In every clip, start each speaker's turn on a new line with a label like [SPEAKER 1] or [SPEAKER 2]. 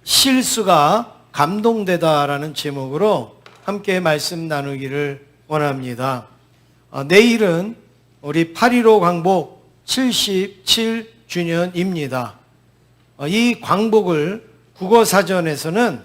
[SPEAKER 1] 실수가 감동되다라는 제목으로 함께 말씀 나누기를 원합니다. 내일은 우리 8.15 광복 77주년입니다. 이 광복을 국어사전에서는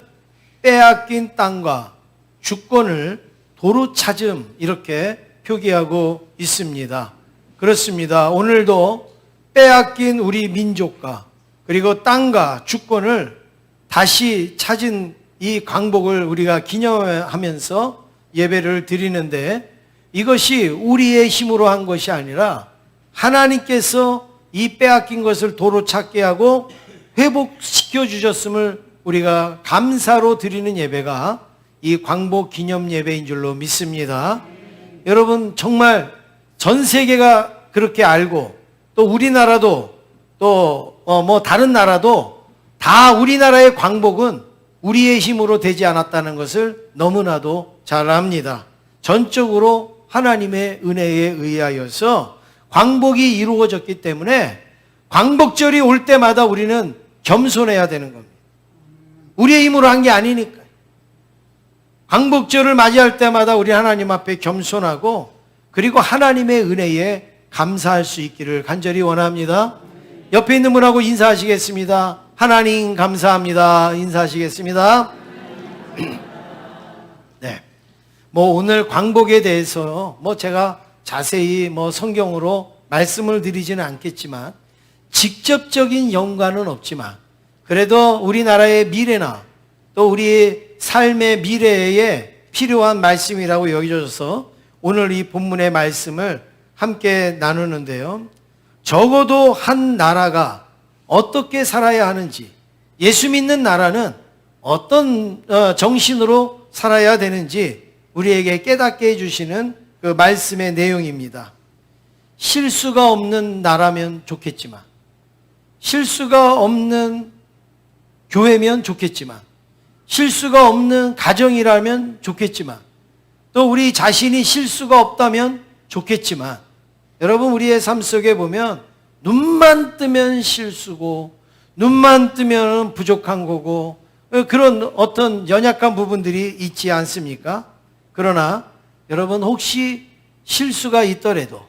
[SPEAKER 1] 빼앗긴 땅과 주권을 도로 찾음 이렇게 표기하고 있습니다. 그렇습니다. 오늘도 빼앗긴 우리 민족과 그리고 땅과 주권을 다시 찾은 이 광복을 우리가 기념하면서 예배를 드리는데, 이것이 우리의 힘으로 한 것이 아니라 하나님께서 이 빼앗긴 것을 도로 찾게 하고 회복시켜 주셨음을 우리가 감사로 드리는 예배가 이 광복 기념 예배인 줄로 믿습니다. 여러분, 정말 전 세계가 그렇게 알고, 또 우리나라도 또 다른 나라도 다 우리나라의 광복은 우리의 힘으로 되지 않았다는 것을 너무나도 잘 압니다. 전적으로 하나님의 은혜에 의하여서 광복이 이루어졌기 때문에 광복절이 올 때마다 우리는 겸손해야 되는 겁니다. 우리의 힘으로 한 게 아니니까. 광복절을 맞이할 때마다 우리 하나님 앞에 겸손하고, 그리고 하나님의 은혜에 감사할 수 있기를 간절히 원합니다. 옆에 있는 분하고 인사하시겠습니다. 하나님 감사합니다. 인사하시겠습니다. 네. 오늘 광복에 대해서 제가 자세히 성경으로 말씀을 드리지는 않겠지만, 직접적인 연관은 없지만 그래도 우리나라의 미래나 또 우리의 삶의 미래에 필요한 말씀이라고 여겨져서 오늘 이 본문의 말씀을 함께 나누는데요. 적어도 한 나라가 어떻게 살아야 하는지, 예수 믿는 나라는 어떤 정신으로 살아야 되는지 우리에게 깨닫게 해주시는 그 말씀의 내용입니다. 실수가 없는 나라면 좋겠지만, 실수가 없는 교회면 좋겠지만, 실수가 없는 가정이라면 좋겠지만, 또 우리 자신이 실수가 없다면 좋겠지만, 여러분, 우리의 삶 속에 보면 눈만 뜨면 실수고 눈만 뜨면 부족한 거고 그런 어떤 연약한 부분들이 있지 않습니까? 그러나 여러분, 혹시 실수가 있더라도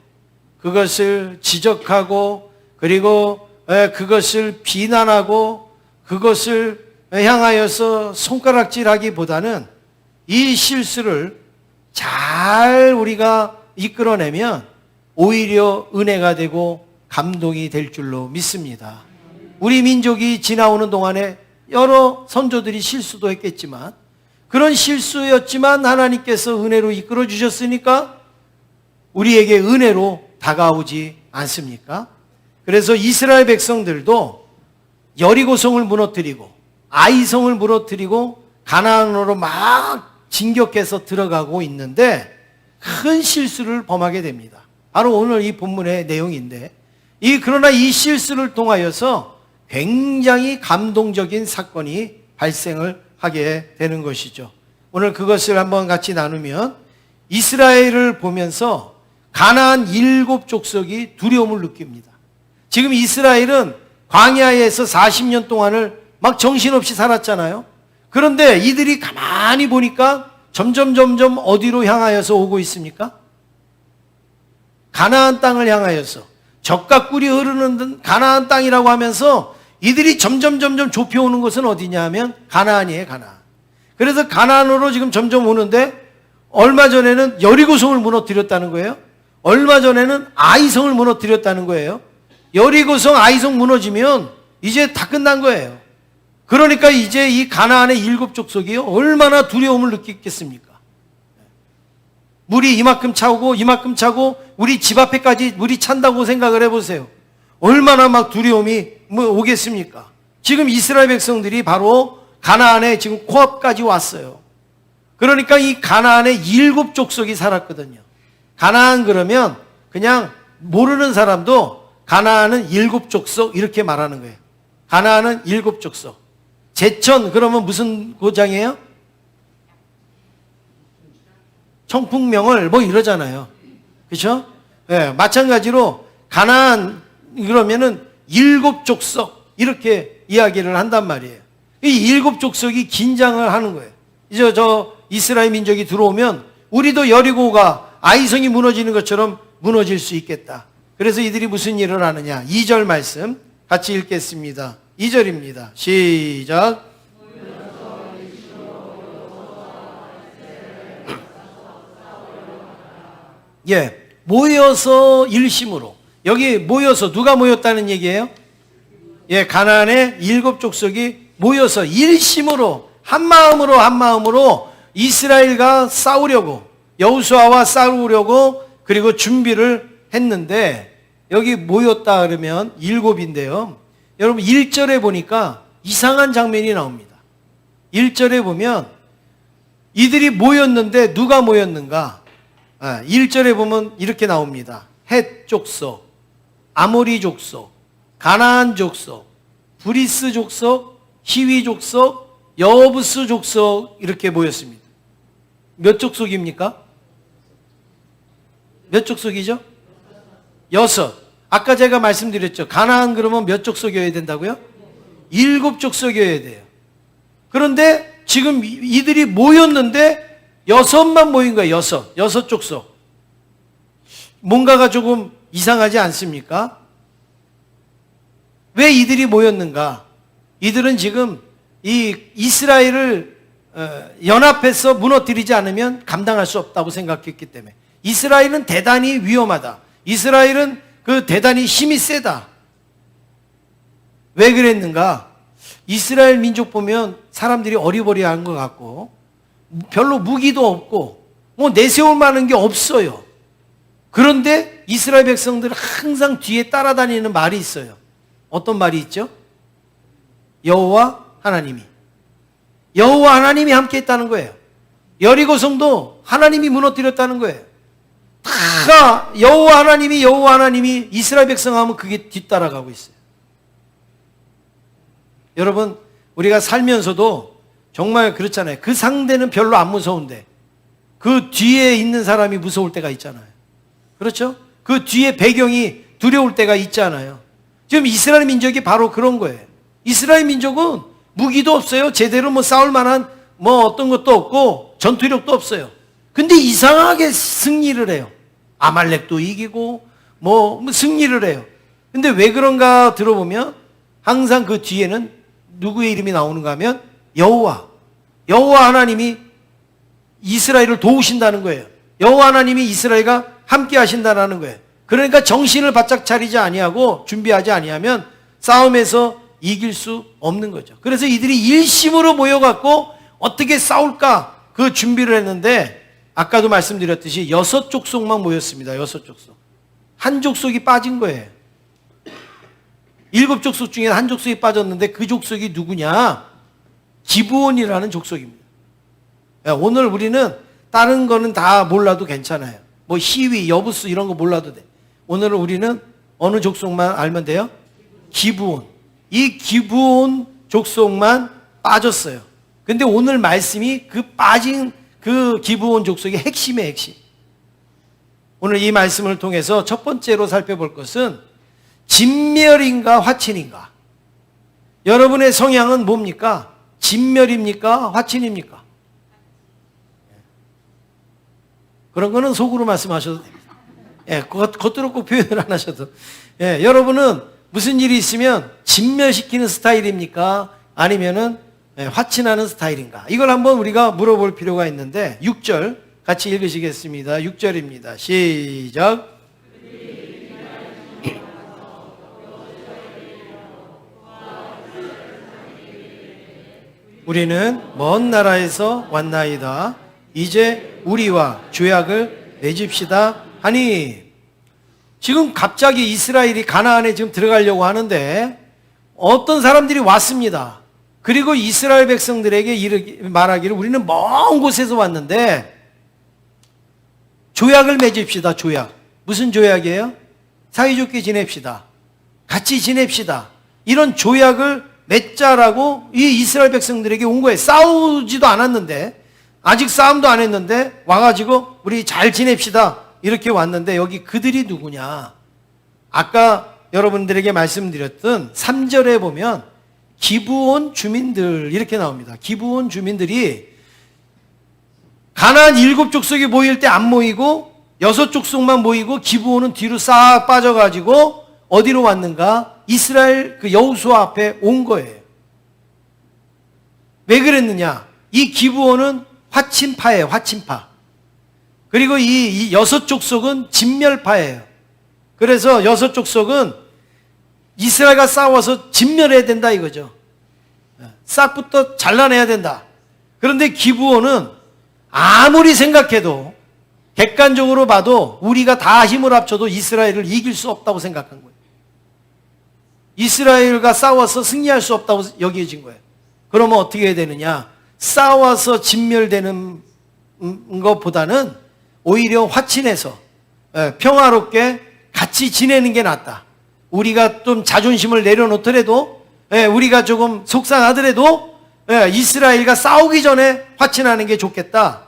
[SPEAKER 1] 그것을 지적하고, 그리고 그것을 비난하고, 그것을 향하여서 손가락질하기보다는 이 실수를 잘 우리가 이끌어내면 오히려 은혜가 되고 감동이 될 줄로 믿습니다. 우리 민족이 지나오는 동안에 여러 선조들이 실수도 했겠지만, 그런 실수였지만 하나님께서 은혜로 이끌어 주셨으니까 우리에게 은혜로 다가오지 않습니까? 그래서 이스라엘 백성들도 여리고성을 무너뜨리고 아이성을 무너뜨리고 가나안으로 막 진격해서 들어가고 있는데 큰 실수를 범하게 됩니다. 바로 오늘 이 본문의 내용인데, 그러나 이 실수를 통하여서 굉장히 감동적인 사건이 발생을 하게 되는 것이죠. 오늘 그것을 한번 같이 나누면, 이스라엘을 보면서 가나안 7족속이 두려움을 느낍니다. 지금 이스라엘은 광야에서 40년 동안을 막 정신없이 살았잖아요. 그런데 이들이 가만히 보니까 점점 어디로 향하여서 오고 있습니까? 가나안 땅을 향하여서, 젖과 꿀이 흐르는 가나안 땅이라고 하면서 이들이 점점 좁혀오는 것은 어디냐 하면 가나안이에요, 가나안. 그래서 가나안으로 지금 점점 오는데, 얼마 전에는 여리고성을 무너뜨렸다는 거예요. 얼마 전에는 아이성을 무너뜨렸다는 거예요. 여리고성, 아이성 무너지면 이제 다 끝난 거예요. 그러니까 이제 이 가나안의 7족속이요, 얼마나 두려움을 느끼겠습니까? 물이 이만큼 차오고 이만큼 차고 우리 집 앞에까지 물이 찬다고 생각을 해보세요. 얼마나 막 두려움이 오겠습니까? 지금 이스라엘 백성들이 바로 가나안에 지금 코앞까지 왔어요. 그러니까 이 가나안에 7족속이 살았거든요. 가나안 그러면 그냥 모르는 사람도 가나안은 7족속 이렇게 말하는 거예요. 가나안은 7족속. 제천 그러면 무슨 고장이에요? 청풍명을 이러잖아요. 그렇죠? 네, 마찬가지로 가나안 그러면은 7족속 이렇게 이야기를 한단 말이에요. 이 7족속이 긴장을 하는 거예요. 이제 저 이스라엘 민족이 들어오면 우리도 여리고가 아이성이 무너지는 것처럼 무너질 수 있겠다. 그래서 이들이 무슨 일을 하느냐. 2절 말씀 같이 읽겠습니다. 2절입니다. 시작. 예, 모여서 일심으로. 여기 모여서 누가 모였다는 얘기예요? 예, 가나안의 7족속이 모여서 일심으로 한마음으로 이스라엘과 싸우려고, 여호수아와 싸우려고 그리고 준비를 했는데, 여기 모였다 그러면 7인데요. 여러분 1절에 보니까 이상한 장면이 나옵니다. 1절에 보면 이들이 모였는데 누가 모였는가? 1절에 보면 이렇게 나옵니다. 헷 족속, 아모리 족속, 가나안 족속, 브리스 족속, 히위 족속, 여부스 족속 이렇게 모였습니다. 몇 족속입니까? 몇 족속이죠? 6. 아까 제가 말씀드렸죠. 가나안 그러면 몇 족속이어야 된다고요? 7족속이어야 돼요. 그런데 지금 이들이 모였는데 6만 모인 거예요. 6 족속. 뭔가가 조금 이상하지 않습니까? 왜 이들이 모였는가? 이들은 지금 이 이스라엘을 연합해서 무너뜨리지 않으면 감당할 수 없다고 생각했기 때문에, 이스라엘은 대단히 위험하다. 이스라엘은 대단히 힘이 세다. 왜 그랬는가? 이스라엘 민족 보면 사람들이 어리버리한 것 같고 별로 무기도 없고 뭐 내세울 만한 게 없어요. 그런데 이스라엘 백성들은 항상 뒤에 따라다니는 말이 있어요. 어떤 말이 있죠? 여호와 하나님이 함께 있다는 거예요. 여리고 성도 하나님이 무너뜨렸다는 거예요. 다 여호와 하나님이 이스라엘 백성하면 그게 뒤따라가고 있어요. 여러분, 우리가 살면서도 정말 그렇잖아요. 그 상대는 별로 안 무서운데 그 뒤에 있는 사람이 무서울 때가 있잖아요. 그렇죠? 그 뒤에 배경이 두려울 때가 있잖아요. 지금 이스라엘 민족이 바로 그런 거예요. 이스라엘 민족은 무기도 없어요. 제대로 뭐 싸울 만한 뭐 어떤 것도 없고 전투력도 없어요. 근데 이상하게 승리를 해요. 아말렉도 이기고 뭐 승리를 해요. 근데 왜 그런가 들어보면 항상 그 뒤에는 누구의 이름이 나오는가 하면 여호와 하나님이 이스라엘을 도우신다는 거예요. 여호와 하나님이 이스라엘과 함께 하신다는 거예요. 그러니까 정신을 바짝 차리지 아니하고 준비하지 아니하면 싸움에서 이길 수 없는 거죠. 그래서 이들이 일심으로 모여갖고 어떻게 싸울까 그 준비를 했는데, 아까도 말씀드렸듯이 6족속만 모였습니다. 6족속. 한 족속이 빠진 거예요. 7족속 중에 한 족속이 빠졌는데 그 족속이 누구냐? 기브온이라는 족속입니다. 오늘 우리는 다른 거는 다 몰라도 괜찮아요. 뭐 히위, 여부스 이런 거 몰라도 돼. 오늘은 우리는 어느 족속만 알면 돼요? 기브온. 이 기브온 족속만 빠졌어요. 근데 오늘 말씀이 그 빠진 그 기브온 족속의 핵심의 핵심. 오늘 이 말씀을 통해서 첫 번째로 살펴볼 것은 진멸인가 화친인가. 여러분의 성향은 뭡니까? 진멸입니까? 화친입니까? 그런 거는 속으로 말씀하셔도 됩니다. 예, 겉으로 꼭 표현을 안 하셔도. 예, 여러분은 무슨 일이 있으면 진멸시키는 스타일입니까? 아니면은 화친하는 스타일인가? 이걸 한번 우리가 물어볼 필요가 있는데, 6절 같이 읽으시겠습니다. 6절입니다. 시작. 우리는 먼 나라에서 왔나이다. 이제 우리와 조약을 맺읍시다 하니. 지금 갑자기 이스라엘이 가나안에 지금 들어가려고 하는데 어떤 사람들이 왔습니다. 그리고 이스라엘 백성들에게 말하기를 우리는 먼 곳에서 왔는데 조약을 맺읍시다. 조약. 무슨 조약이에요? 사이좋게 지냅시다. 같이 지냅시다. 이런 조약을 맺자라고 이 이스라엘 백성들에게 온 거예요. 싸우지도 않았는데, 아직 싸움도 안 했는데 와가지고 우리 잘 지냅시다 이렇게 왔는데, 여기 그들이 누구냐? 아까 여러분들에게 말씀드렸던 3절에 보면 기브온 주민들 이렇게 나옵니다. 기브온 주민들이 가나안 7족속이 모일 때 안 모이고 6족속만 모이고 기브온은 뒤로 싹 빠져가지고 어디로 왔는가? 이스라엘 그 여호수아 앞에 온 거예요. 왜 그랬느냐? 이 기브온은 화친파예요. 화친파. 그리고 이 6족속은 진멸파예요. 그래서 6족속은 이스라엘과 싸워서 진멸해야 된다 이거죠. 싹부터 잘라내야 된다. 그런데 기브온은 아무리 생각해도 객관적으로 봐도 우리가 다 힘을 합쳐도 이스라엘을 이길 수 없다고 생각한 거예요. 이스라엘과 싸워서 승리할 수 없다고 여겨진 거예요. 그러면 어떻게 해야 되느냐? 싸워서 진멸되는 것보다는 오히려 화친해서 평화롭게 같이 지내는 게 낫다. 우리가 좀 자존심을 내려놓더라도 우리가 조금 속상하더라도 이스라엘과 싸우기 전에 화친하는 게 좋겠다.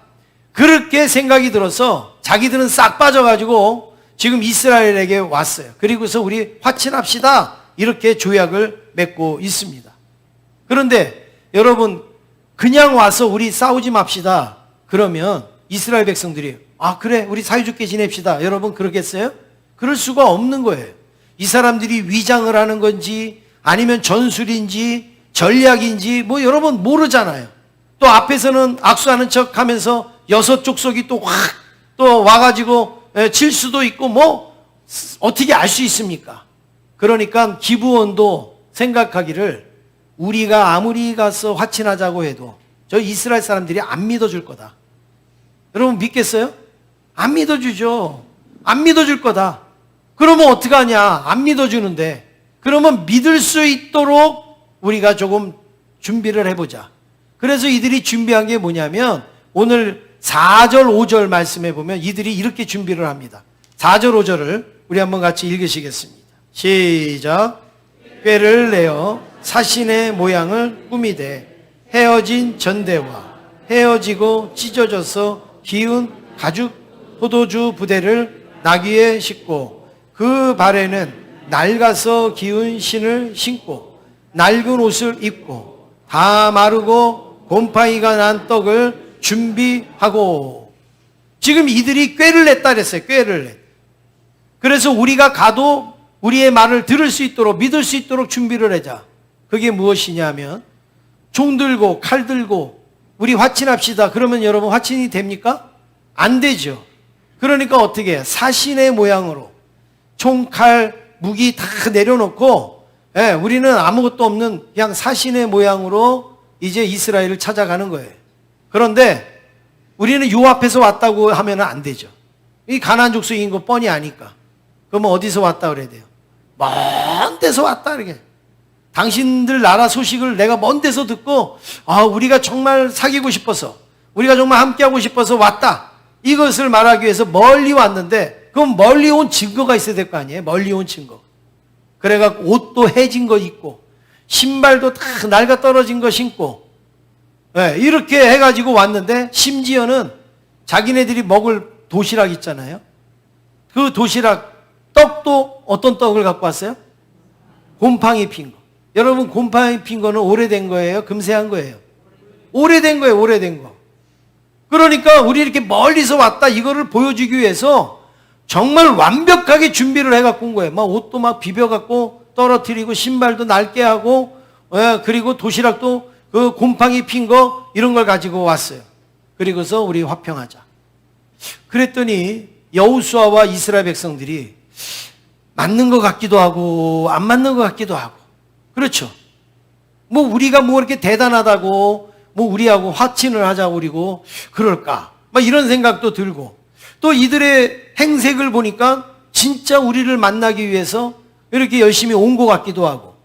[SPEAKER 1] 그렇게 생각이 들어서 자기들은 싹 빠져가지고 지금 이스라엘에게 왔어요. 그리고서 우리 화친합시다. 이렇게 조약을 맺고 있습니다. 그런데 여러분 그냥 와서 우리 싸우지 맙시다. 그러면 이스라엘 백성들이 그래 우리 사이좋게 지냅시다. 여러분 그러겠어요? 그럴 수가 없는 거예요. 이 사람들이 위장을 하는 건지 아니면 전술인지 전략인지 뭐 여러분 모르잖아요. 또 앞에서는 악수하는 척 하면서 6족속이 또 확 또 와가지고 칠 수도 있고 뭐 어떻게 알 수 있습니까? 그러니까 기브온도 생각하기를 우리가 아무리 가서 화친하자고 해도 저 이스라엘 사람들이 안 믿어줄 거다. 여러분 믿겠어요? 안 믿어주죠. 안 믿어줄 거다. 그러면 어떡하냐? 안 믿어주는데 그러면 믿을 수 있도록 우리가 조금 준비를 해보자. 그래서 이들이 준비한 게 뭐냐면 오늘 4절 5절 말씀해 보면 이들이 이렇게 준비를 합니다. 4절 5절을 우리 한번 같이 읽으시겠습니다. 시작. 꾀를 내어 사신의 모양을 꾸미되 헤어진 전대와 헤어지고 찢어져서 기운 가죽 포도주 부대를 나귀에 싣고 그 발에는 낡아서 기운 신을 신고 낡은 옷을 입고 다 마르고 곰팡이가 난 떡을 준비하고. 지금 이들이 꾀를 냈다 그랬어요. 꾀를 냈다. 그래서 우리가 가도 우리의 말을 들을 수 있도록 믿을 수 있도록 준비를 하자. 그게 무엇이냐면 총 들고 칼 들고 우리 화친합시다. 그러면 여러분 화친이 됩니까? 안 되죠. 그러니까 어떻게 해요? 사신의 모양으로 총, 칼, 무기 다 내려놓고 우리는 아무것도 없는 그냥 사신의 모양으로 이제 이스라엘을 찾아가는 거예요. 그런데 우리는 요 앞에서 왔다고 하면 안 되죠. 이 가나안 족속인 거 뻔히 아니까. 그러면 어디서 왔다 그래야 돼요? 먼 데서 왔다 이렇게. 당신들 나라 소식을 내가 먼 데서 듣고 우리가 정말 사귀고 싶어서 우리가 정말 함께하고 싶어서 왔다. 이것을 말하기 위해서 멀리 왔는데 그럼 멀리 온 증거가 있어야 될 거 아니에요? 멀리 온 증거. 그래갖고 옷도 해진 거 입고 신발도 다 낡아 떨어진 거 신고 이렇게 해가지고 왔는데 심지어는 자기네들이 먹을 도시락 있잖아요. 그 도시락 떡도 어떤 떡을 갖고 왔어요? 곰팡이 핀 거. 여러분 곰팡이 핀 거는 오래된 거예요? 금세한 거예요? 오래된 거예요. 오래된 거. 그러니까 우리 이렇게 멀리서 왔다 이거를 보여주기 위해서 정말 완벽하게 준비를 해갖고 온 거예요. 막 옷도 막 비벼갖고 떨어뜨리고 신발도 낡게 하고 그리고 도시락도 그 곰팡이 핀 거 이런 걸 가지고 왔어요. 그리고서 우리 화평하자. 그랬더니 여호수아와 이스라엘 백성들이 맞는 것 같기도 하고 안 맞는 것 같기도 하고 그렇죠. 뭐 우리가 뭐 이렇게 대단하다고 뭐 우리하고 화친을 하자고 그리고 그럴까 막 이런 생각도 들고 또 이들의 행색을 보니까 진짜 우리를 만나기 위해서 이렇게 열심히 온 것 같기도 하고.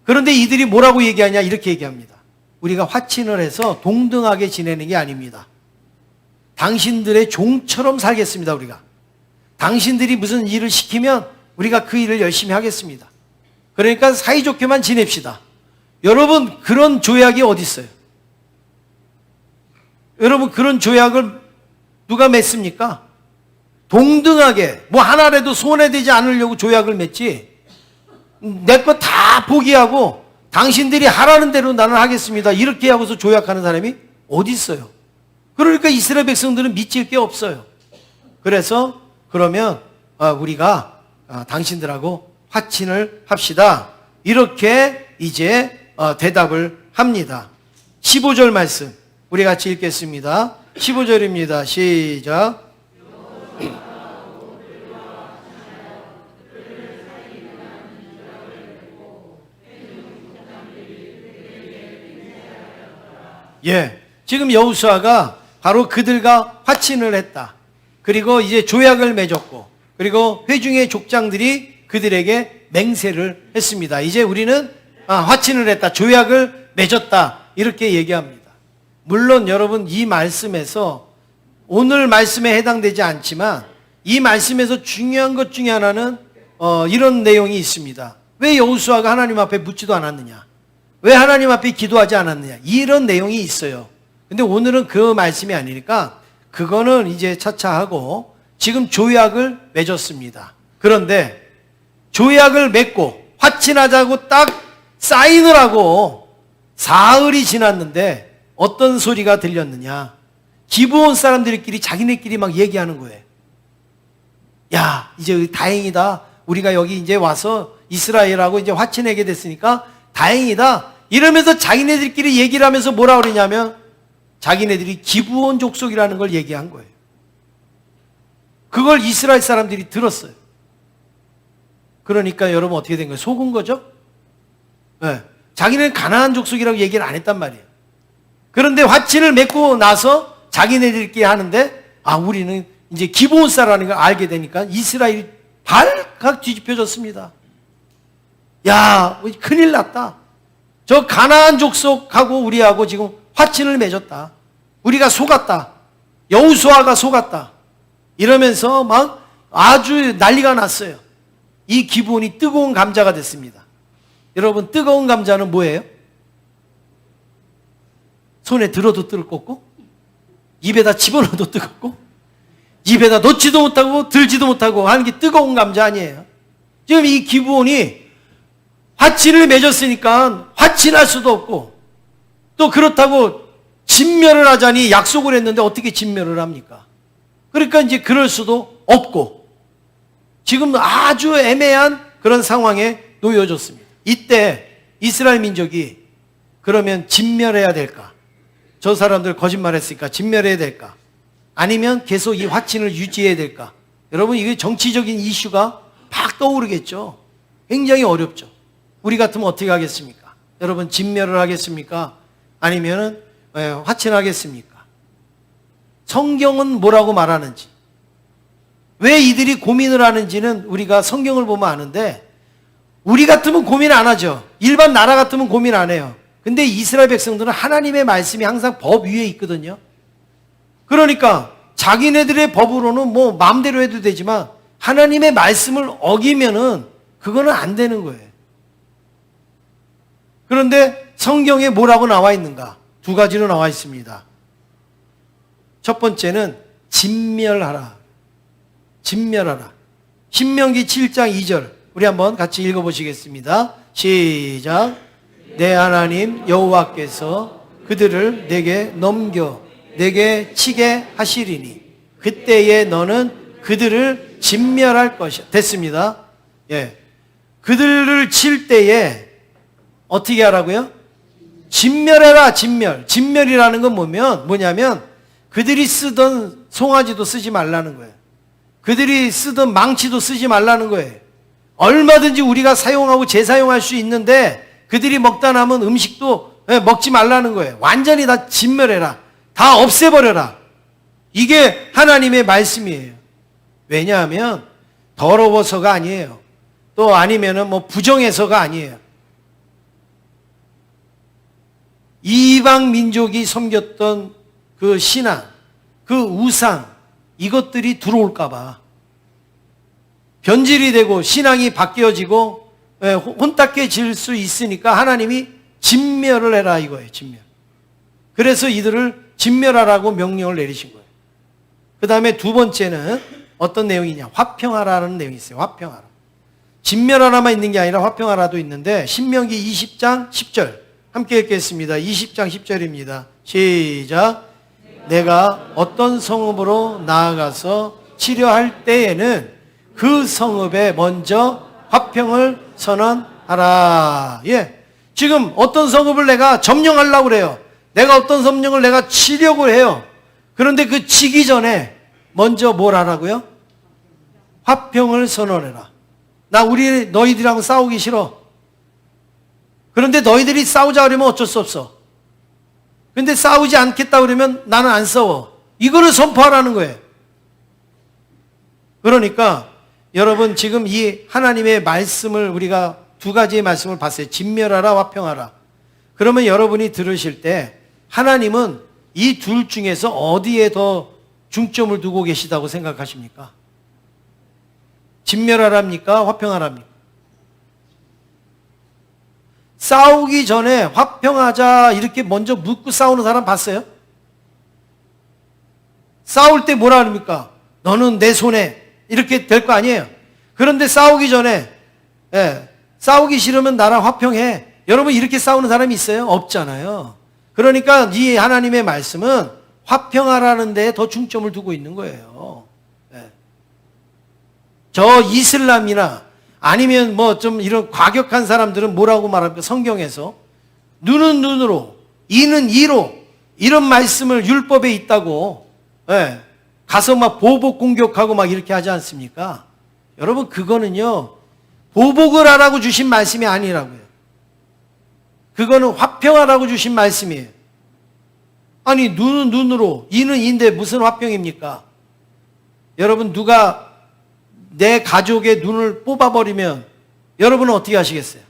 [SPEAKER 1] 그런데 이들이 뭐라고 얘기하냐 이렇게 얘기합니다. 우리가 화친을 해서 동등하게 지내는 게 아닙니다. 당신들의 종처럼 살겠습니다. 우리가 당신들이 무슨 일을 시키면 우리가 그 일을 열심히 하겠습니다. 그러니까 사이좋게만 지냅시다. 여러분 그런 조약이 어디 있어요? 여러분 그런 조약을 누가 맺습니까? 동등하게 뭐 하나라도 손해되지 않으려고 조약을 맺지 내 거 다 포기하고 당신들이 하라는 대로 나는 하겠습니다. 이렇게 하고서 조약하는 사람이 어디 있어요? 그러니까 이스라엘 백성들은 믿질 게 없어요. 그래서 그러면 우리가 당신들하고 화친을 합시다. 이렇게 이제 대답을 합니다. 15절 말씀 우리 같이 읽겠습니다. 15절입니다. 시작. 예, 지금 여호수아가 바로 그들과 화친을 했다. 그리고 이제 조약을 맺었고, 그리고 회중의 족장들이 그들에게 맹세를 했습니다. 이제 우리는 화친을 했다, 조약을 맺었다, 이렇게 얘기합니다. 물론 여러분 이 말씀에서 오늘 말씀에 해당되지 않지만 이 말씀에서 중요한 것 중에 하나는 이런 내용이 있습니다. 왜 여호수아가 하나님 앞에 묻지도 않았느냐? 왜 하나님 앞에 기도하지 않았느냐? 이런 내용이 있어요. 근데 오늘은 그 말씀이 아니니까 그거는 이제 차차 하고 지금 조약을 맺었습니다. 그런데 조약을 맺고 화친하자고 딱 사인을 하고 사흘이 지났는데 어떤 소리가 들렸느냐? 기브온 사람들끼리 자기네끼리 막 얘기하는 거예요. 야, 이제 다행이다. 우리가 여기 이제 와서 이스라엘하고 이제 화친하게 됐으니까 다행이다. 이러면서 자기네들끼리 얘기를 하면서 뭐라 그러냐면 자기네들이 기브온 족속이라는 걸 얘기한 거예요. 그걸 이스라엘 사람들이 들었어요. 그러니까 여러분 어떻게 된 거예요? 속은 거죠? 네. 자기네는 가나안 족속이라고 얘기를 안 했단 말이에요. 그런데 화친을 맺고 나서 자기네들끼리 하는데 우리는 이제 기브온 사람이라는 걸 알게 되니까 이스라엘이 발칵 뒤집혀졌습니다. 야, 큰일 났다. 저 가나안 족속하고 우리하고 지금 화친을 맺었다. 우리가 속았다. 여호수아가 속았다. 이러면서 막 아주 난리가 났어요. 이 기브온이 뜨거운 감자가 됐습니다. 여러분, 뜨거운 감자는 뭐예요? 손에 들어도 뜨겁고, 입에다 집어넣어도 뜨겁고, 입에다 넣지도 못하고 들지도 못하고 하는 게 뜨거운 감자 아니에요. 지금 이 기브온이 화친을 맺었으니까 화친할 수도 없고, 또 그렇다고 진멸을 하자니 약속을 했는데 어떻게 진멸을 합니까? 그러니까 이제 그럴 수도 없고, 지금 아주 애매한 그런 상황에 놓여졌습니다. 이때 이스라엘 민족이 그러면 진멸해야 될까? 저 사람들 거짓말했으니까 진멸해야 될까? 아니면 계속 이 화친을 유지해야 될까? 여러분, 이게 정치적인 이슈가 팍 떠오르겠죠. 굉장히 어렵죠. 우리 같으면 어떻게 하겠습니까? 여러분, 진멸을 하겠습니까? 아니면 화친하겠습니까? 성경은 뭐라고 말하는지, 왜 이들이 고민을 하는지는 우리가 성경을 보면 아는데, 우리 같으면 고민 안 하죠. 일반 나라 같으면 고민 안 해요. 근데 이스라엘 백성들은 하나님의 말씀이 항상 법 위에 있거든요. 그러니까 자기네들의 법으로는 뭐 마음대로 해도 되지만 하나님의 말씀을 어기면은 그거는 안 되는 거예요. 그런데 성경에 뭐라고 나와 있는가? 두 가지로 나와 있습니다. 첫 번째는 진멸하라. 진멸하라. 신명기 7장 2절 우리 한번 같이 읽어보시겠습니다. 시작. 내 하나님 여호와께서 그들을 내게 넘겨 내게 치게 하시리니 그때에 너는 그들을 진멸할 것이야. 됐습니다. 예, 그들을 칠 때에 어떻게 하라고요? 진멸해라. 진멸. 진멸이라는 건 뭐냐면 그들이 쓰던 송아지도 쓰지 말라는 거예요. 그들이 쓰던 망치도 쓰지 말라는 거예요. 얼마든지 우리가 사용하고 재사용할 수 있는데 그들이 먹다 남은 음식도 먹지 말라는 거예요. 완전히 다 진멸해라. 다 없애버려라. 이게 하나님의 말씀이에요. 왜냐하면 더러워서가 아니에요. 또 아니면은 뭐 부정해서가 아니에요. 이방 민족이 섬겼던 그 신앙, 그 우상, 이것들이 들어올까봐 변질이 되고 신앙이 바뀌어지고 혼탁해질 수 있으니까 하나님이 진멸을 해라 이거예요. 진멸. 그래서 이들을 진멸하라고 명령을 내리신 거예요. 그 다음에 두 번째는 어떤 내용이냐? 화평하라는 내용이 있어요. 화평하라. 진멸하라만 있는 게 아니라 화평하라도 있는데 신명기 20장 10절 함께 읽겠습니다. 20장 10절입니다. 시작. 내가 어떤 성읍으로 나아가서 치려할 때에는 그 성읍에 먼저 화평을 선언하라. 예. 지금 어떤 성읍을 내가 점령하려고 그래요. 내가 어떤 성령을 내가 치려고 해요. 그런데 그 치기 전에 먼저 뭘 하라고요? 화평을 선언해라. 나 너희들이랑 싸우기 싫어. 그런데 너희들이 싸우자 그러면 어쩔 수 없어. 근데 싸우지 않겠다 그러면 나는 안 싸워. 이거를 선포하라는 거예요. 그러니까 여러분 지금 이 하나님의 말씀을 우리가 두 가지의 말씀을 봤어요. 진멸하라, 화평하라. 그러면 여러분이 들으실 때 하나님은 이 둘 중에서 어디에 더 중점을 두고 계시다고 생각하십니까? 진멸하랍니까? 화평하랍니까? 싸우기 전에 화평하자 이렇게 먼저 묻고 싸우는 사람 봤어요? 싸울 때 뭐라 합니까? 너는 내 손에 이렇게 될 거 아니에요. 그런데 싸우기 전에 싸우기 싫으면 나랑 화평해. 여러분 이렇게 싸우는 사람이 있어요? 없잖아요. 그러니까 이 하나님의 말씀은 화평하라는 데에 더 중점을 두고 있는 거예요. 저 이슬람이나 아니면 뭐 좀 이런 과격한 사람들은 뭐라고 말합니까? 성경에서 눈은 눈으로, 이는 이로 이런 말씀을 율법에 있다고 가서 막 보복 공격하고 막 이렇게 하지 않습니까? 여러분 그거는요 보복을 하라고 주신 말씀이 아니라고요. 그거는 화평하라고 주신 말씀이에요. 아니 눈은 눈으로, 이는 이인데 무슨 화평입니까? 여러분 누가 내 가족의 눈을 뽑아버리면 여러분은 어떻게 하시겠어요?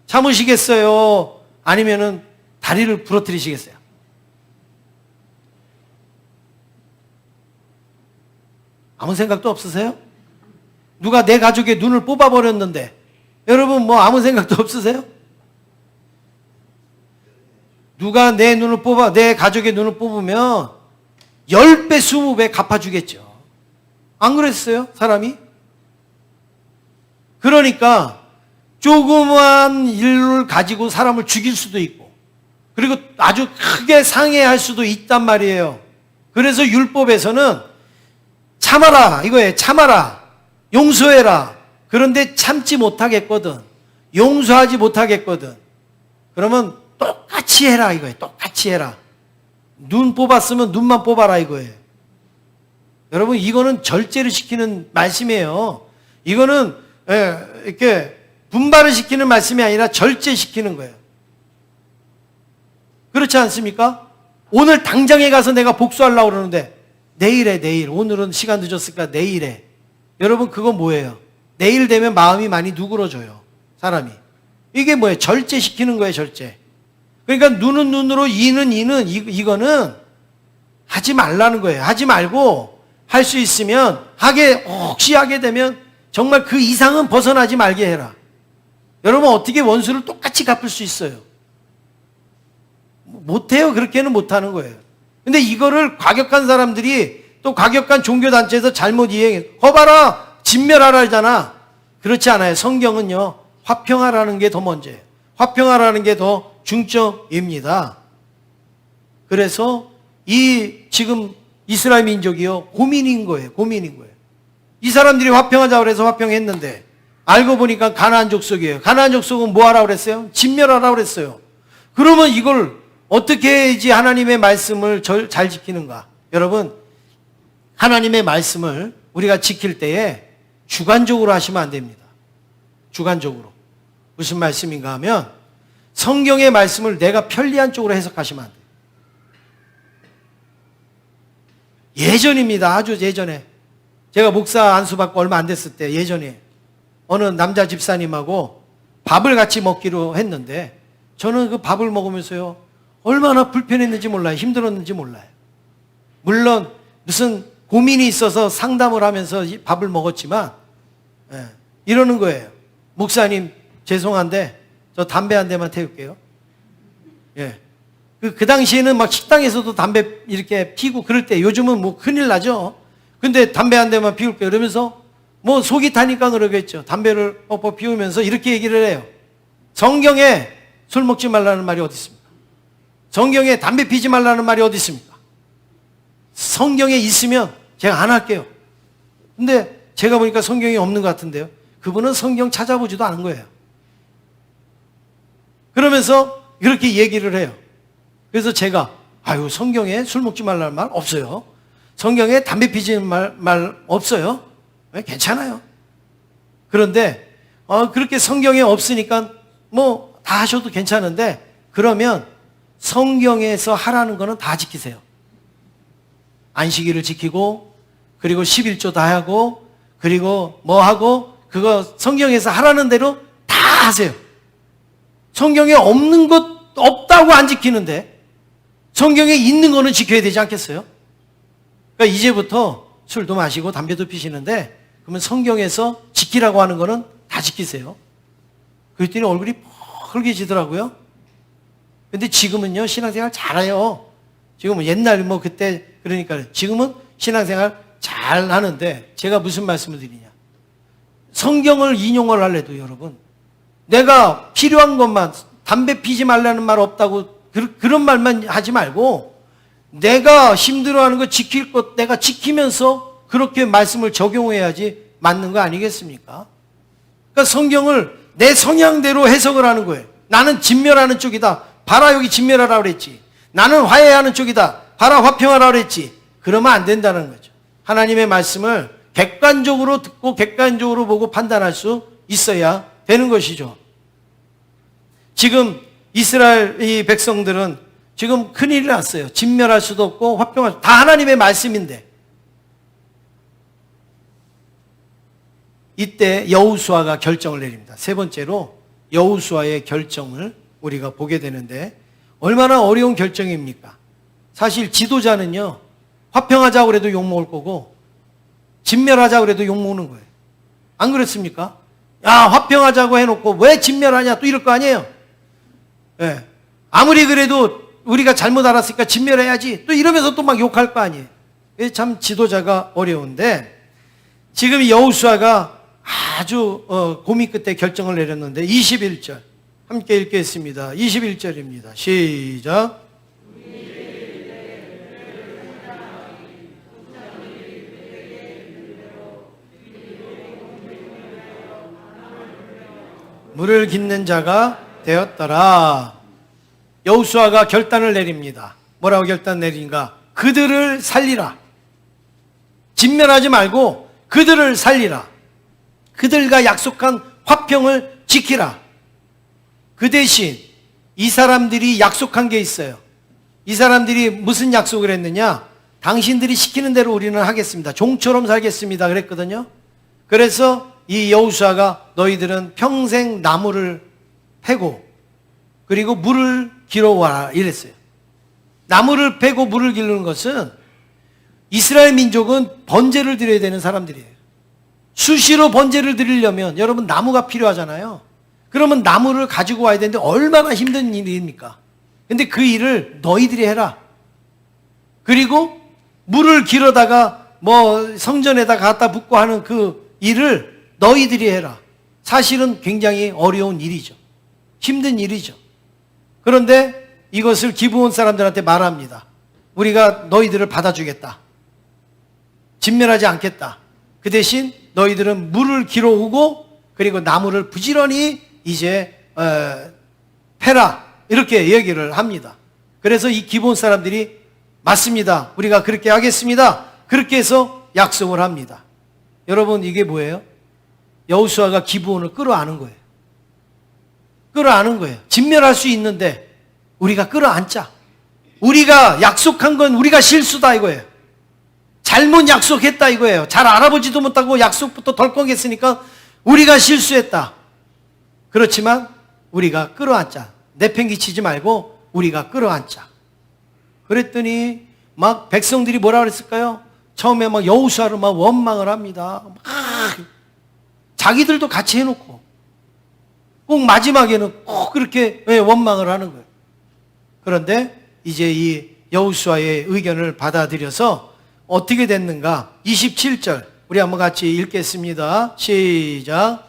[SPEAKER 1] 참으시겠어요? 아니면은 다리를 부러뜨리시겠어요? 아무 생각도 없으세요? 누가 내 가족의 눈을 뽑아버렸는데 여러분 뭐 아무 생각도 없으세요? 누가 내 가족의 눈을 뽑으면 10배, 20배 갚아주겠죠. 안 그랬어요? 사람이? 그러니까 조그만 일을 가지고 사람을 죽일 수도 있고 그리고 아주 크게 상해할 수도 있단 말이에요. 그래서 율법에서는 참아라 이거예요. 참아라. 용서해라. 그런데 참지 못하겠거든. 용서하지 못하겠거든. 그러면 똑같이 해라 이거예요. 똑같이 해라. 눈 뽑았으면 눈만 뽑아라 이거예요. 여러분 이거는 절제를 시키는 말씀이에요. 이거는 이렇게 분발을 시키는 말씀이 아니라 절제시키는 거예요. 그렇지 않습니까? 오늘 당장에 가서 내가 복수하려고 그러는데 내일 해 내일. 오늘은 시간 늦었으니까 내일 해. 여러분 그거 뭐예요? 내일 되면 마음이 많이 누그러져요. 사람이. 이게 뭐예요? 절제시키는 거예요. 절제. 그러니까 눈은 눈으로, 이는 이는 이거는 하지 말라는 거예요. 하지 말고 할 수 있으면 혹시 하게 되면 정말 그 이상은 벗어나지 말게 해라. 여러분 어떻게 원수를 똑같이 갚을 수 있어요? 못해요. 그렇게는 못하는 거예요. 근데 이거를 과격한 사람들이 또 과격한 종교단체에서 잘못 이해해. 거봐라 진멸하라 하잖아. 그렇지 않아요. 성경은요 화평하라는 게 더 먼저예요. 화평하라는 게 더 중점입니다. 그래서 지금 이스라엘 민족이요 고민인 거예요. 고민인 거예요. 이 사람들이 화평하자고 그래서 화평했는데 알고 보니까 가나안 족속이에요. 가나안 족속은 뭐 하라고 그랬어요? 진멸하라고 그랬어요. 그러면 이걸 어떻게 해야지 하나님의 말씀을 잘 지키는가? 여러분 하나님의 말씀을 우리가 지킬 때에 주관적으로 하시면 안 됩니다. 주관적으로. 무슨 말씀인가 하면 성경의 말씀을 내가 편리한 쪽으로 해석하시면 안 돼요. 예전입니다. 아주 예전에. 제가 목사 안수 받고 얼마 안 됐을 때 예전에 어느 남자 집사님하고 밥을 같이 먹기로 했는데 저는 그 밥을 먹으면서요 얼마나 불편했는지 몰라요. 힘들었는지 몰라요. 물론 무슨 고민이 있어서 상담을 하면서 밥을 먹었지만 이러는 거예요. 목사님 죄송한데 저 담배 한 대만 태울게요. 그 당시에는 막 식당에서도 담배 이렇게 피고 그럴 때 요즘은 뭐 큰일 나죠. 근데 담배 한 대만 피울게 이러면서 뭐 속이 타니까 그러겠죠. 담배를 뻑뻑 피우면서 이렇게 얘기를 해요. 성경에 술 먹지 말라는 말이 어디 있습니까? 성경에 담배 피지 말라는 말이 어디 있습니까? 성경에 있으면 제가 안 할게요. 근데 제가 보니까 성경이 없는 것 같은데요. 그분은 성경 찾아보지도 않은 거예요. 그러면서 그렇게 얘기를 해요. 그래서 제가 성경에 술 먹지 말라는 말 없어요. 성경에 담배 피지 말 없어요. 괜찮아요. 그런데 그렇게 성경에 없으니까 뭐 다 하셔도 괜찮은데 그러면 성경에서 하라는 거는 다 지키세요. 안식일을 지키고 그리고 11조 다 하고 그리고 뭐 하고 그거 성경에서 하라는 대로 다 하세요. 성경에 없는 것 없다고 안 지키는데 성경에 있는 거는 지켜야 되지 않겠어요? 그러니까 이제부터 술도 마시고 담배도 피시는데 그러면 성경에서 지키라고 하는 거는 다 지키세요. 그랬더니 얼굴이 펄개지더라고요. 근데 지금은요 신앙생활 잘해요. 지금은 옛날 뭐 그때 그러니까 지금은 신앙생활 잘 하는데 제가 무슨 말씀을 드리냐. 성경을 인용을 할래도 여러분 내가 필요한 것만 담배 피지 말라는 말 없다고 그런 말만 하지 말고 내가 힘들어하는 거 지킬 것 내가 지키면서 그렇게 말씀을 적용해야지 맞는 거 아니겠습니까? 그러니까 성경을 내 성향대로 해석을 하는 거예요. 나는 진멸하는 쪽이다. 봐라 여기 진멸하라 그랬지. 나는 화해하는 쪽이다. 봐라 화평하라 그랬지. 그러면 안 된다는 거죠. 하나님의 말씀을 객관적으로 듣고 객관적으로 보고 판단할 수 있어야 되는 것이죠. 지금 이스라엘 이 백성들은 지금 큰일이 났어요. 진멸할 수도 없고 화평할 수도 없고 다 하나님의 말씀인데 이때 여호수아가 결정을 내립니다. 세 번째로 여호수아의 결정을 우리가 보게 되는데 얼마나 어려운 결정입니까? 사실 지도자는요 화평하자고 그래도 욕먹을 거고 진멸하자고 그래도 욕먹는 거예요. 안 그렇습니까? 야 화평하자고 해놓고 왜 진멸하냐 또 이럴 거 아니에요. 예. 아무리 그래도 우리가 잘못 알았으니까 진멸해야지 또 이러면서 또 막 욕할 거 아니에요. 참 지도자가 어려운데 지금 이 여호수아가 아주 고민 끝에 결정을 내렸는데 21절 함께 읽겠습니다. 21절입니다. 시작. 물을 깃는 자가 되었더라. 여호수아가 결단을 내립니다. 뭐라고 결단 내린가? 그들을 살리라. 진멸하지 말고 그들을 살리라. 그들과 약속한 화평을 지키라. 그 대신 이 사람들이 약속한 게 있어요. 이 사람들이 무슨 약속을 했느냐? 당신들이 시키는 대로 우리는 하겠습니다. 종처럼 살겠습니다. 그랬거든요. 그래서 이 여호수아가 너희들은 평생 나무를 패고 그리고 물을 길어와라 이랬어요. 나무를 패고 물을 기르는 것은 이스라엘 민족은 번제를 드려야 되는 사람들이에요. 수시로 번제를 드리려면 여러분 나무가 필요하잖아요. 그러면 나무를 가지고 와야 되는데 얼마나 힘든 일입니까? 근데 그 일을 너희들이 해라. 그리고 물을 길어다가 뭐 성전에다 갖다 붓고 하는 그 일을 너희들이 해라. 사실은 굉장히 어려운 일이죠. 힘든 일이죠. 그런데 이것을 기브온 사람들한테 말합니다. 우리가 너희들을 받아주겠다. 진멸하지 않겠다. 그 대신 너희들은 물을 길어오고 그리고 나무를 부지런히 이제 패라. 이렇게 얘기를 합니다. 그래서 이 기브온 사람들이 맞습니다. 우리가 그렇게 하겠습니다. 그렇게 해서 약속을 합니다. 여러분 이게 뭐예요? 여호수아가 기브온을 끌어안은 거예요. 끌어안은 거예요. 진멸할 수 있는데 우리가 끌어안자. 우리가 약속한 건 우리가 실수다 이거예요. 잘못 약속했다 이거예요. 잘 알아보지도 못하고 약속부터 덜컥했으니까 우리가 실수했다. 그렇지만 우리가 끌어안자. 내팽개치지 말고 우리가 끌어안자. 그랬더니 막 백성들이 뭐라 그랬을까요? 처음에 막 여호수아를 막 원망을 합니다. 막 자기들도 같이 해놓고 꼭 마지막에는 꼭 그렇게 원망을 하는 거예요. 그런데 이제 이 여호수아의 의견을 받아들여서 어떻게 됐는가? 27절 우리 한번 같이 읽겠습니다. 시작.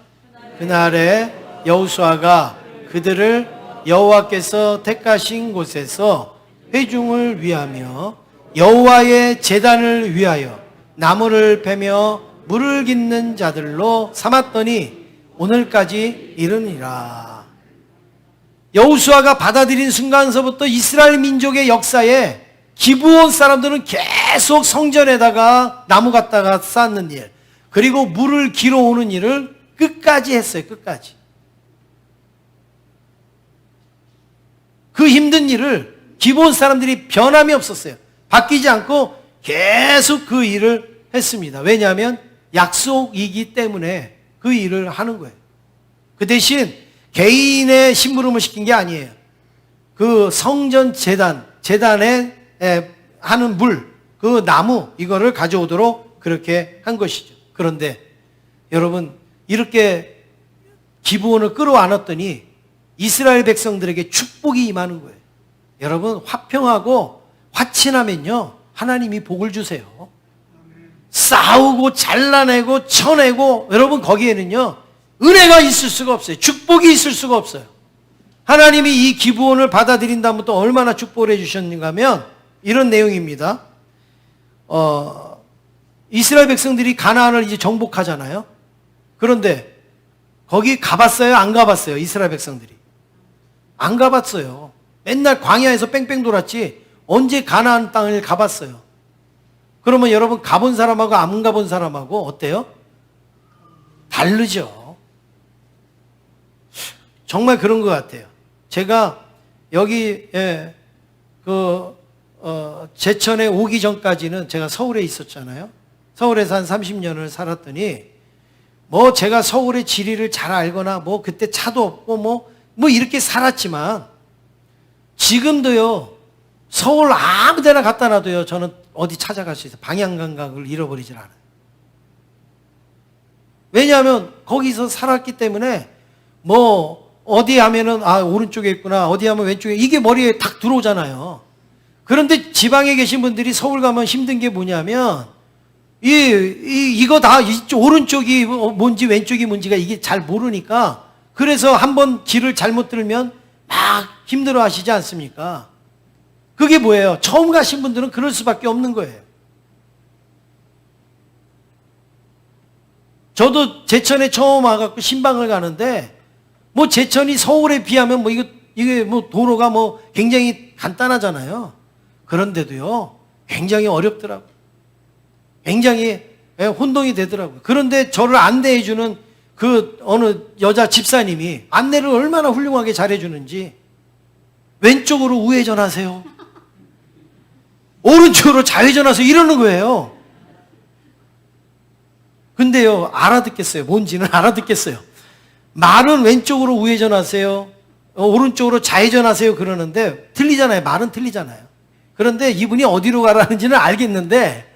[SPEAKER 1] 그날에 여호수아가 그들을 여호와께서 택하신 곳에서 회중을 위하며 여호와의 제단을 위하여 나무를 베며 물을 깃는 자들로 삼았더니 오늘까지 이르니라. 여호수아가 받아들인 순간서부터 이스라엘 민족의 역사에 기브온 사람들은 계속 성전에다가 나무 갖다가 쌓는 일, 그리고 물을 길어오는 일을 끝까지 했어요. 끝까지. 그 힘든 일을 기브온 사람들이 변함이 없었어요. 바뀌지 않고 계속 그 일을 했습니다. 왜냐하면 약속이기 때문에 그 일을 하는 거예요. 그 대신 개인의 심부름을 시킨 게 아니에요. 그 성전 재단에 하는 물, 그 나무 이거를 가져오도록 그렇게 한 것이죠. 그런데 여러분 이렇게 기브온을 끌어안았더니 이스라엘 백성들에게 축복이 임하는 거예요. 여러분 화평하고 화친하면요 하나님이 복을 주세요. 싸우고 잘라내고 쳐내고 여러분 거기에는요 은혜가 있을 수가 없어요. 축복이 있을 수가 없어요. 하나님이 이 기브온을 받아들인 다음부터 얼마나 축복을 해주셨는가 하면 이런 내용입니다. 이스라엘 백성들이 가나안을 이제 정복하잖아요. 그런데 거기 가봤어요? 안 가봤어요? 이스라엘 백성들이 안 가봤어요. 맨날 광야에서 뺑뺑 돌았지 언제 가나안 땅을 가봤어요? 그러면 여러분 가본 사람하고 안 가본 사람하고 어때요? 다르죠. 정말 그런 것 같아요. 제가 여기 제천에 오기 전까지는 제가 서울에 있었잖아요. 서울에서 한 30년을 살았더니 뭐 제가 서울의 지리를 잘 알거나 뭐 그때 차도 없고 뭐 이렇게 살았지만 지금도요 서울 아무 데나 갖다 놔도요 저는 어디 찾아갈 수 있어요. 방향 감각을 잃어버리질 않아요. 왜냐하면 거기서 살았기 때문에 뭐 어디 하면은 오른쪽에 있구나 어디 하면 왼쪽에 이게 머리에 탁 들어오잖아요. 그런데 지방에 계신 분들이 서울 가면 힘든 게 뭐냐면 이거 다 이쪽 오른쪽이 뭔지 왼쪽이 뭔지가 이게 잘 모르니까 그래서 한번 길을 잘못 들면 막 힘들어 하시지 않습니까? 그게 뭐예요? 처음 가신 분들은 그럴 수밖에 없는 거예요. 저도 제천에 처음 와갖고 신방을 가는데 뭐 제천이 서울에 비하면 뭐 이게 뭐 도로가 뭐 굉장히 간단하잖아요. 그런데도요 굉장히 어렵더라고요. 굉장히 혼동이 되더라고요. 그런데 저를 안내해주는 그 어느 여자 집사님이 안내를 얼마나 훌륭하게 잘해주는지 왼쪽으로 우회전하세요. 오른쪽으로 좌회전하세요. 이러는 거예요. 근데요 알아듣겠어요. 뭔지는 알아듣겠어요. 말은 왼쪽으로 우회전하세요. 오른쪽으로 좌회전하세요. 그러는데 틀리잖아요. 말은 틀리잖아요. 그런데 이분이 어디로 가라는지는 알겠는데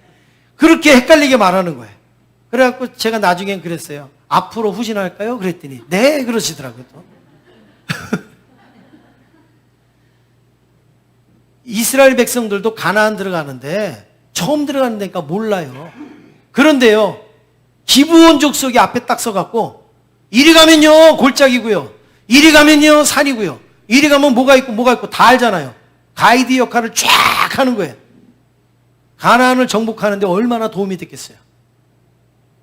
[SPEAKER 1] 그렇게 헷갈리게 말하는 거예요. 그래갖고 제가 나중엔 그랬어요. 앞으로 후진할까요? 그랬더니 네 그러시더라고요. 또. 이스라엘 백성들도 가나안 들어가는데 처음 들어가는 데니까 몰라요. 그런데요 기브온 족속이 앞에 딱 서갖고 이리 가면요 골짜기고요 이리 가면요 산이고요 이리 가면 뭐가 있고 다 알잖아요. 가이드 역할을 쫙 하는 거예요. 가나안을 정복하는데 얼마나 도움이 됐겠어요.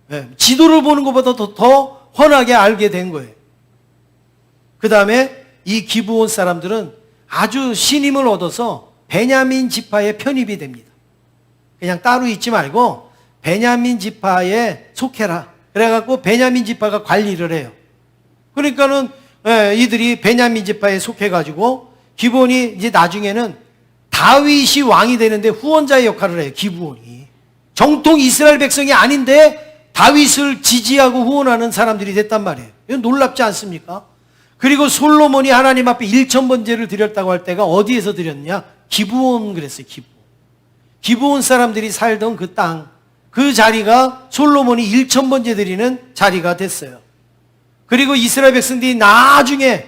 [SPEAKER 1] 네, 지도를 보는 것보다 더 훤하게 알게 된 거예요. 그 다음에 이 기브온 사람들은 아주 신임을 얻어서 베냐민 지파에 편입이 됩니다. 그냥 따로 있지 말고 베냐민 지파에 속해라. 그래갖고 베냐민 지파가 관리를 해요. 그러니까는 이들이 베냐민 지파에 속해가지고 기브온이 이제 나중에는 다윗이 왕이 되는데 후원자의 역할을 해요. 기브온이 정통 이스라엘 백성이 아닌데 다윗을 지지하고 후원하는 사람들이 됐단 말이에요. 이건 놀랍지 않습니까? 그리고 솔로몬이 하나님 앞에 1000번제를 드렸다고 할 때가 어디에서 드렸냐? 기브온 그랬어요. 기브온 사람들이 살던 그 땅, 그 자리가 솔로몬이 1000번제 드리는 자리가 됐어요. 그리고 이스라엘 백성들이 나중에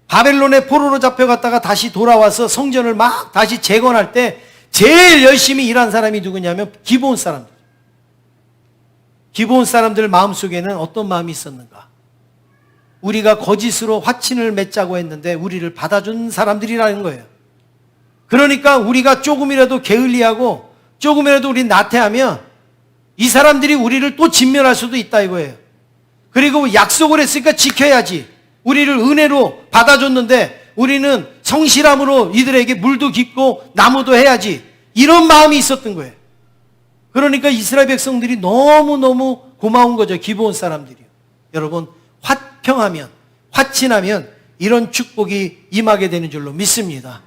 [SPEAKER 1] 바벨론의 포로로 잡혀갔다가 다시 돌아와서 성전을 막 다시 재건할 때 제일 열심히 일한 사람이 누구냐면 기브온 사람들. 기브온 사람들 마음속에는 어떤 마음이 있었는가? 우리가 거짓으로 화친을 맺자고 했는데 우리를 받아준 사람들이라는 거예요. 그러니까 우리가 조금이라도 게을리하고 조금이라도 우리 나태하면 이 사람들이 우리를 또 진멸할 수도 있다 이거예요. 그리고 약속을 했으니까 지켜야지. 우리를 은혜로 받아줬는데 우리는 성실함으로 이들에게 물도 깃고 나무도 해야지. 이런 마음이 있었던 거예요. 그러니까 이스라엘 백성들이 너무너무 고마운 거죠. 기브온 사람들이요. 여러분, 화평하면, 화친하면 이런 축복이 임하게 되는 줄로 믿습니다.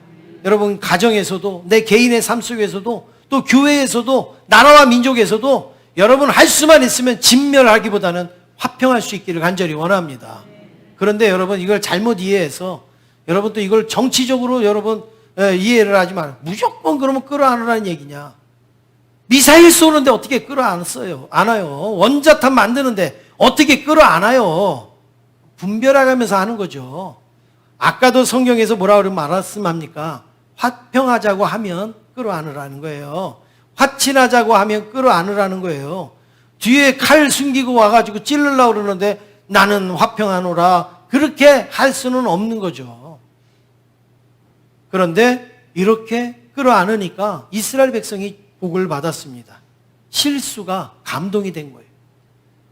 [SPEAKER 1] 여러분, 가정에서도, 내 개인의 삶 속에서도, 또 교회에서도, 나라와 민족에서도 여러분 할 수만 있으면 진멸하기보다는 화평할 수 있기를 간절히 원합니다. 그런데 여러분, 이걸 잘못 이해해서 여러분 또 이걸 정치적으로 여러분 이해를 하지 마요. 무조건 그러면 끌어안으라는 얘기냐. 미사일 쏘는데 어떻게 끌어안어요? 안아요. 원자탄 만드는데 어떻게 끌어안아요? 분별해가면서 하는 거죠. 아까도 성경에서 뭐라 말씀합니까? 화평하자고 하면 끌어안으라는 거예요. 화친하자고 하면 끌어안으라는 거예요. 뒤에 칼 숨기고 와가지고 찌르려고 그러는데 나는 화평하노라. 그렇게 할 수는 없는 거죠. 그런데 이렇게 끌어안으니까 이스라엘 백성이 복을 받았습니다. 실수가 감동이 된 거예요.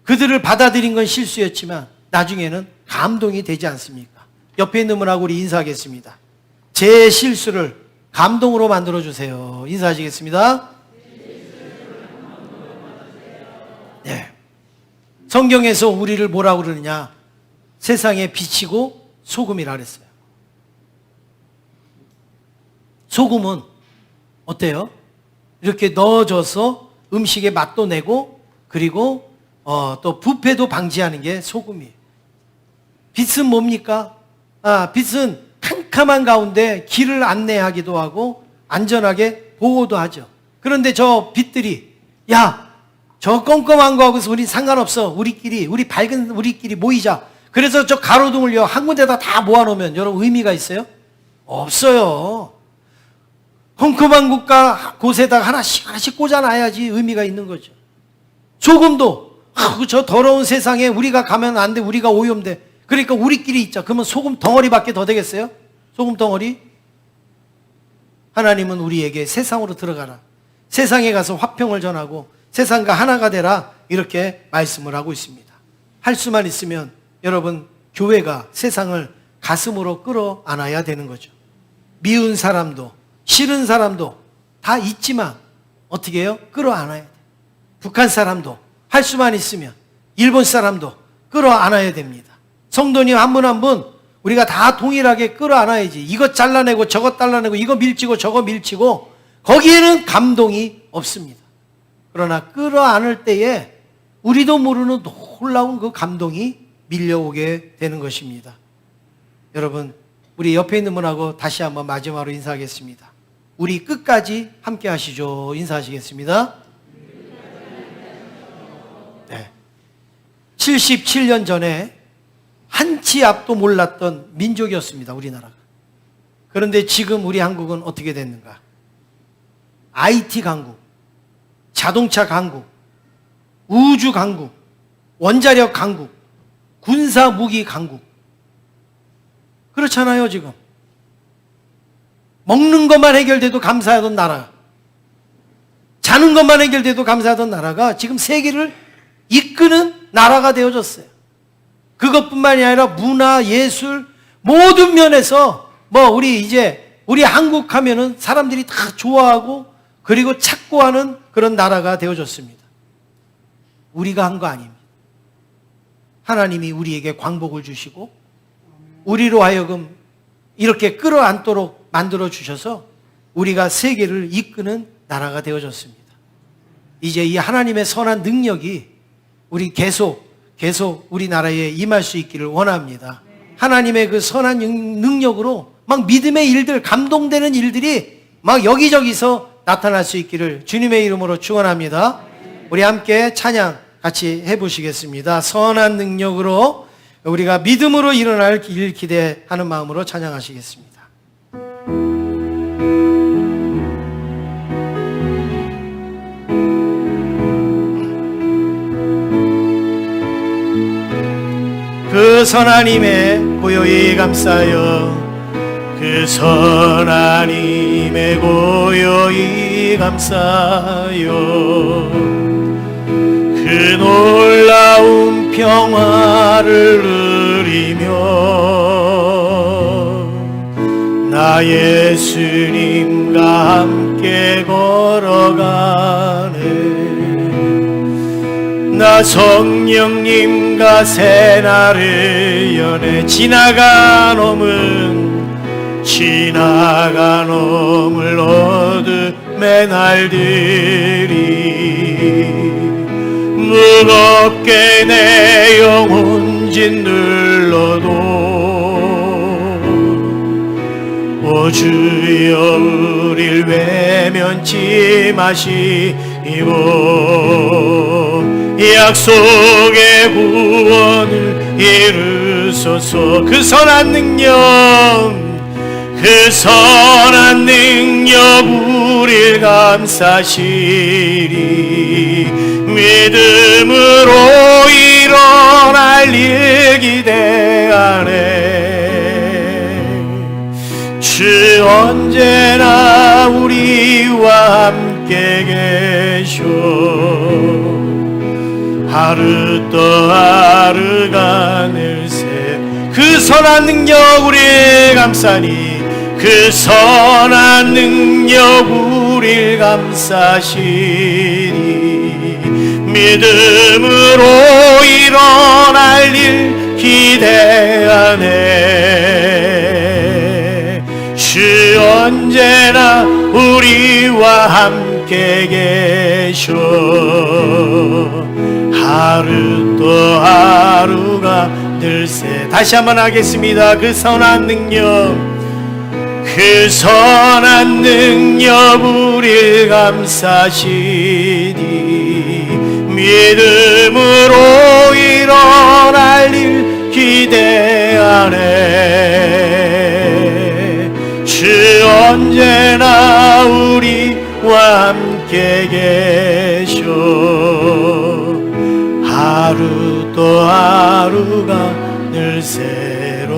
[SPEAKER 1] 그들을 받아들인 건 실수였지만 나중에는 감동이 되지 않습니까? 옆에 있는 분하고 우리 인사하겠습니다. 제 실수를 감동으로 만들어주세요. 인사하시겠습니다. 네. 성경에서 우리를 뭐라고 그러느냐? 세상에 빛이고 소금이라 그랬어요. 소금은 어때요? 이렇게 넣어줘서 음식의 맛도 내고 그리고 또 부패도 방지하는 게 소금이에요. 빛은 뭡니까? 빛은 캄캄한 가운데 길을 안내하기도 하고 안전하게 보호도 하죠. 그런데 저 빛들이 저 껌껌한 거하고서 우리 상관없어. 우리 밝은 우리끼리 모이자. 그래서 저 가로등을요 한 군데다 다 모아놓으면 여러분 의미가 있어요? 없어요. 컴컴한 곳에다가 하나씩 꽂아놔야지 의미가 있는 거죠. 소금도 저 더러운 세상에 우리가 가면 안 돼. 우리가 오염돼. 그러니까 우리끼리 있자. 그러면 소금 덩어리밖에 더 되겠어요? 소금 덩어리? 하나님은 우리에게 세상으로 들어가라. 세상에 가서 화평을 전하고 세상과 하나가 되라. 이렇게 말씀을 하고 있습니다. 할 수만 있으면 여러분 교회가 세상을 가슴으로 끌어안아야 되는 거죠. 미운 사람도 싫은 사람도 다 있지만 어떻게 해요? 끌어안아야 돼. 북한 사람도 할 수만 있으면 일본 사람도 끌어안아야 됩니다. 성도님 한 분 한 분 우리가 다 동일하게 끌어안아야지. 이것 잘라내고 저것 잘라내고 이거 밀치고 저거 밀치고 거기에는 감동이 없습니다. 그러나 끌어안을 때에 우리도 모르는 놀라운 그 감동이 밀려오게 되는 것입니다. 여러분 우리 옆에 있는 분하고 다시 한번 마지막으로 인사하겠습니다. 우리 끝까지 함께 하시죠. 인사하시겠습니다. 네. 77년 전에 한치 앞도 몰랐던 민족이었습니다. 우리나라가. 그런데 지금 우리 한국은 어떻게 됐는가? IT 강국, 자동차 강국, 우주 강국, 원자력 강국, 군사 무기 강국. 그렇잖아요, 지금. 먹는 것만 해결돼도 감사하던 나라, 자는 것만 해결돼도 감사하던 나라가 지금 세계를 이끄는 나라가 되어졌어요. 그것뿐만이 아니라 문화, 예술 모든 면에서 우리 한국 하면은 사람들이 다 좋아하고 그리고 찾고 하는 그런 나라가 되어졌습니다. 우리가 한 거 아닙니다. 하나님이 우리에게 광복을 주시고 우리로 하여금 이렇게 끌어안도록 만들어 주셔서 우리가 세계를 이끄는 나라가 되어졌습니다. 이제 이 하나님의 선한 능력이 우리 계속 우리나라에 임할 수 있기를 원합니다. 하나님의 그 선한 능력으로 막 믿음의 일들, 감동되는 일들이 막 여기저기서 나타날 수 있기를 주님의 이름으로 축원합니다. 우리 함께 찬양 같이 해보시겠습니다. 선한 능력으로 우리가 믿음으로 일어날 일 기대하는 마음으로 찬양하시겠습니다. 그 선하님의 고요히 감싸요. 그 선하님의 고요히 감싸요. 그 놀라운 평화를 누리며 나 예수님과 함께 걸어가네. 나 성령님과 새날을 여네. 지나간 어물 어둠의 날들이 무겁게 내 영혼 짓눌러도 오 주여 우릴 외면치 마시고 약속의 구원을 이루소서. 그 선한 능력 우릴 감싸시리. 믿음으로 일어날 일 기대하네. 주 언제나 우리와 함께 계셔. 하루 또 하루가 늘새 그 선한 능력 우릴 감싸니. 그 선한 능력 우릴 감싸시니. 믿음으로 일어날 일 기대하네. 주 언제나 우리와 함께 계셔. 하루 또 하루가 늘새 다시 한번 하겠습니다. 그 선한 능력 우릴 감싸시니. 믿음으로 일어날 일 기대하네. 주 언제나 우리와 함께 계셔. 하루 또 하루가 늘 새로워.